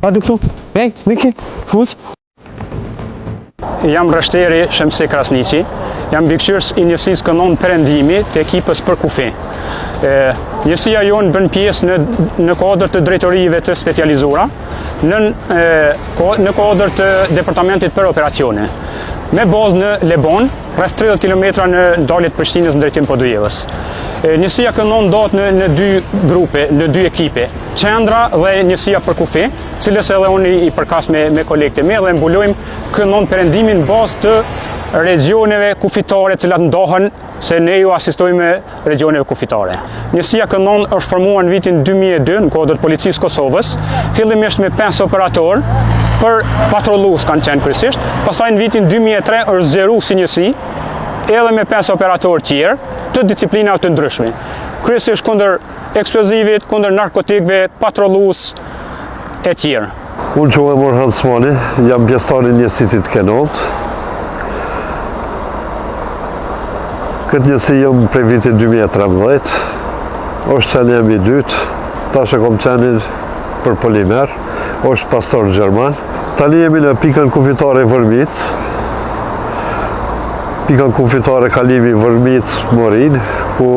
Hadi këtu, vej, Niki, fuz. Jam Rështeri Shemsi Krasniqi, jam mbikëqyrës i njësisë kënon perëndimi të ekipës për kufi. Njësia jonë bën pjesë në kodër të drejtorive të specializuara, në kodër të departamentit për operacione. Me bazë në Lebon, rreth 30 km në daljet Prishtinës në drejtim Podujevës. Njësia kënon ndodhet në dy grupe, në dy ekipe, qendra dhe njësia për kufi, cilës edhe unë i përkas me kolegët e mi dhe mbulojmë kënon perëndimin bazë të regioneve kufitare cilat ndohen se ne ju asistojmë regioneve kufitare. Njësia kënon është formuar në vitin 2002 në kodër policisë Kosovës, fillimisht me 5 operator për patrollues kanë qenë kryesisht, pastaj në vitin 2003 është zgjeruar si njësi edhe me 5 operator tjerë të disciplinave të ndryshme. Kryesisht kundër eksplozivit, kundër narkotikëve, patrollues e tjerë. Unë që e Orhan Smani, jam pjesëtari njësitit Kenot. Këtë njësi jam prej vitit 2013, është qeni jam i dytë, tash e kom qeni për polimer, është pastor Gjerman. Tani jemi në pikën kufitare Vërmit, pikën kufitare kalimi Vërmit-Morin, ku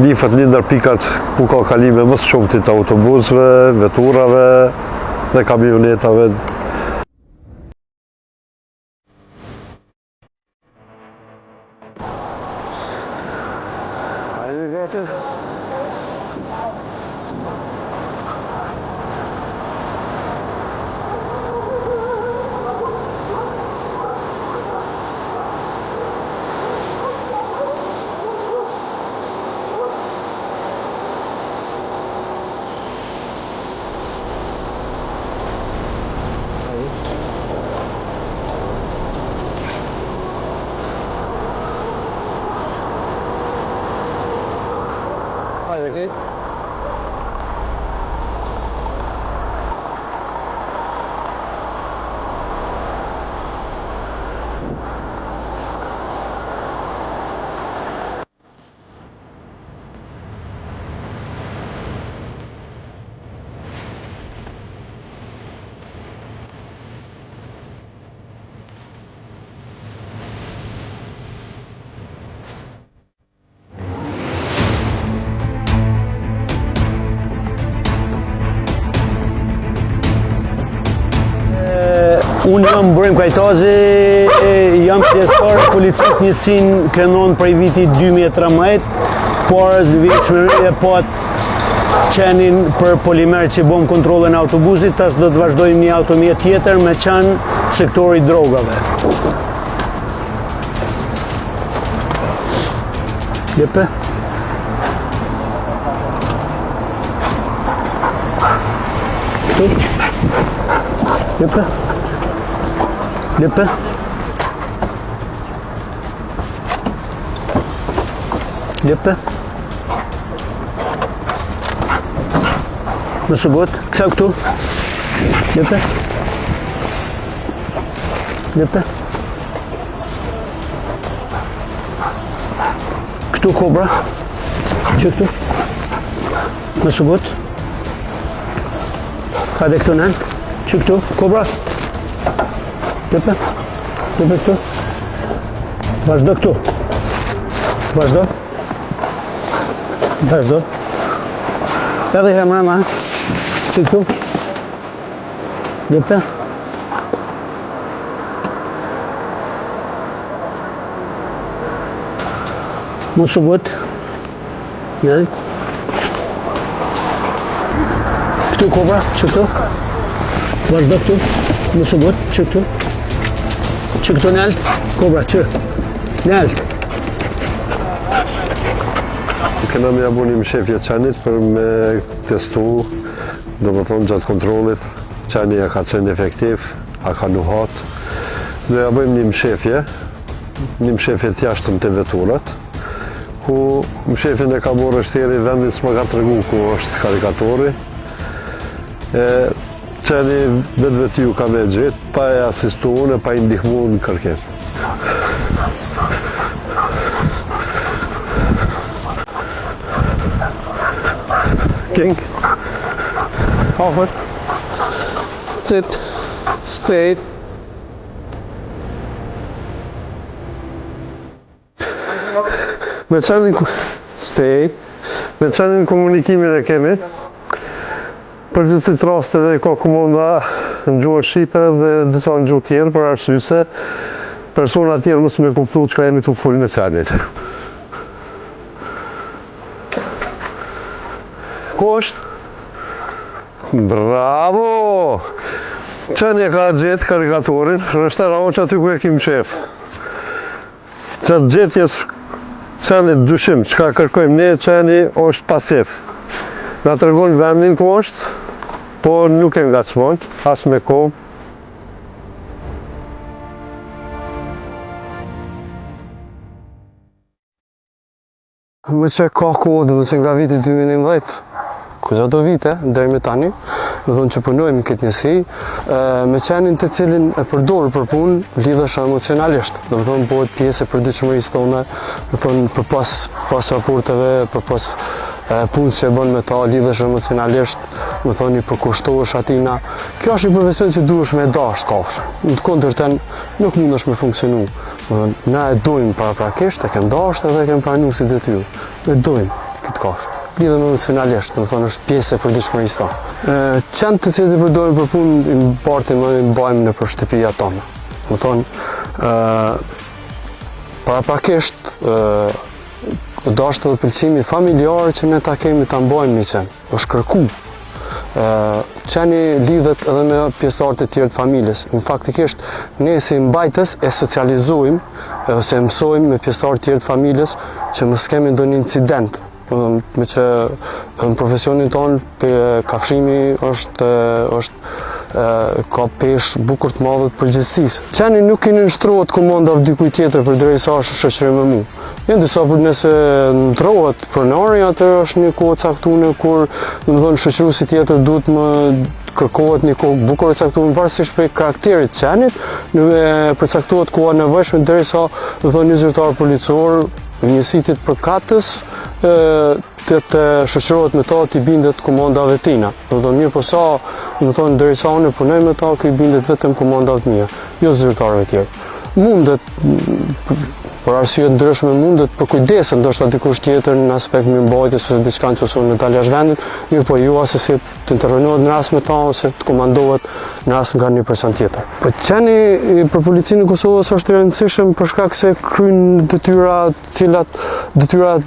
nifët një ndër pikat ku ka kalime më së shumtit autobusëve, veturave dhe kamionetave. Okay. Unë jam Brem Kajtazi, jam pjesëtar e policisë njësin Kenon prej vitit 2013, por zëvishmëri e pat qenin për polimer që bom kontrolën e autobusit, tash do të vazhdojmë një automjet tjetër me qenë sektori drogave. Jepe? Këtu? Jepe? Lippe. Lippe. Më së gotë, kësa këtu. Lippe. Lippe. Këtu kobra. Që këtu. Më së gotë. Ka dhe këtu nënë. Që këtu, kobra. Lippe, lippe këtu. Vazhdo këtu. Vazhdo. Vazhdo. Edhe i mama. Që këtu. Lippe. Mos u bot. Njëri. Këtu kobra, që këtu. Vazhdo këtu. Mos u bot, që këtu. Që këtu nalt, kobra, që, nalt. Kena me abunim shefje qenit për me testu, do më thonë gjatë kontrolit, qeni a ka qenë efektiv, a ka nuhat. Dhe ja bëjmë një mshefje t'jashtëm të veturat, ku mshefjen e ka borë Rështeri vendin s'ma ka të regu ku është karikatori. Qeni vetë ju ka me gjithë, pa e asistu unë, pa i ndihmu në kërkim. King. Halford. sit, stay. Me qenin stay, me qenin komunikimin e kemi, për gjithësit rasteve ka komanda në gjuhë shqipe dhe disa në gjuhë tjerë për arsye se persona tjerë mos me kuptu që ka jemi të folin e qenit. Kosht? Bravo! Qeni e ka gjetë karikatorin, rështera o që aty ku e kim qef. Qatë gjetjes qenit dyshim, që ka kërkojmë ne, qeni është pasiv. Na të regon vendin ku është, po nuk e nga qmon, as me kohë. Me që ka kohë, dhe që nga viti 2011, ku gjatë do vite, deri me tani, dhe thonë që punojmë këtë njësi, me qenin të cilin e përdorë për punë, lidhesh emocionalisht, dhe më thonë bëhet pjesë e përditshmërisë tonë, dhe thonë për pas raporteve, për pas punës që e bën me ta, lidhesh emocionalisht, më thonë i përkushtohesh atina. Kjo është një profesion që duhesh me dash kafshën. Në të kundërten nuk mundesh me funksionu. Na e dojmë paraprakisht, e kem dashur edhe e kem pranuar si detyrë. E dojmë këtë kafshë. Lidhem emocionalisht, do të thonë është pjesë e përditshmërisë tonë. Qenë të cilët i përdorim për punë, i mbajmë nëpër shtëpia tonë. Do të thonë paraprakisht dashtë dhe pëlqimi familjar që ne ta kemi ta mbajmë një qenë, është kërku. Qeni lidhet edhe me pjesëtarët e tjerë të familjes. Në faktikisht, ne si mbajtës e socializojmë ose mësojmë me pjesëtarët e tjerë të familjes që mos kemi ndonjë incident. Me që në profesionin tonë kafshimi ka peshë bukur të madhe të përgjithësisë. Qeni nuk i nënshtrohet komandave dikujt tjetër përderisa është shoqërim me mua. Janë disa për nëse ndrohet pronari, atëherë është një kohë caktuar kur, domethënë, shoqëruesi tjetër duhet më kërkohet një kohë bukur e caktuar varësisht prej karakterit të qenit, përcaktohet koha e nevojshme derisa, domethënë, një zyrtar policor, njësitit për katës, të shoqërohet me ta, t'i bindet komandave tina. Mirë po sa, derisa unë punoj me ta, i bindet vetëm komandave mia, jo zyrtarëve tjerë. Mundet, për arsye ndryshme mundet për kujdesën, ndoshta dikush tjetër në aspekt mirëmbajtjes ose diçka që në dal jashtë vendit, mirë po ju asesi të intervenohet në rast me ta ose të komandohet në rast nga një person tjetër. Po qeni për policinë e Kosovës është i rëndësishëm për shkak se kryen detyra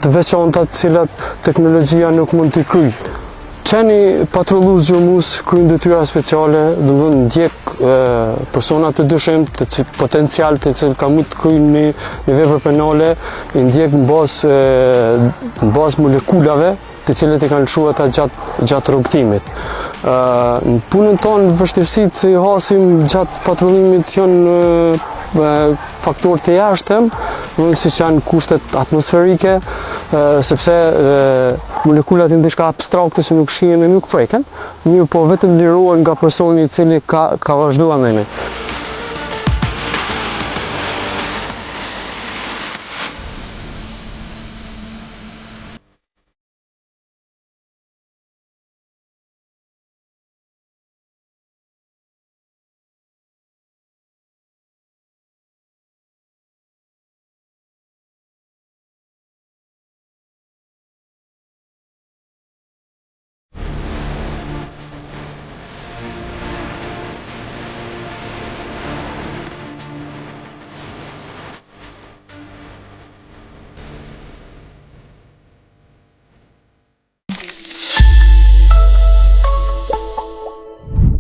të veçanta të cilat teknologjia nuk mund t'i kryejë. Qeni patrullues gjurmës kryen detyra speciale, domethënë ndjek persona të dyshim, potencial të cilët ka mund të kryejnë një vepër penale, i ndjek në bazë molekulave të cilët i kanë lëshuar ata gjatë rrugtimit. Në punën tonë vështirësitë që i hasim gjatë patrullimit janë faktorë të jashtëm, siç janë kushtet atmosferike, sepse molekulat janë diçka abstrakte që nuk shihen e nuk preken, mirë po vetëm lirohen nga personi i cili ka vazhduar me ne.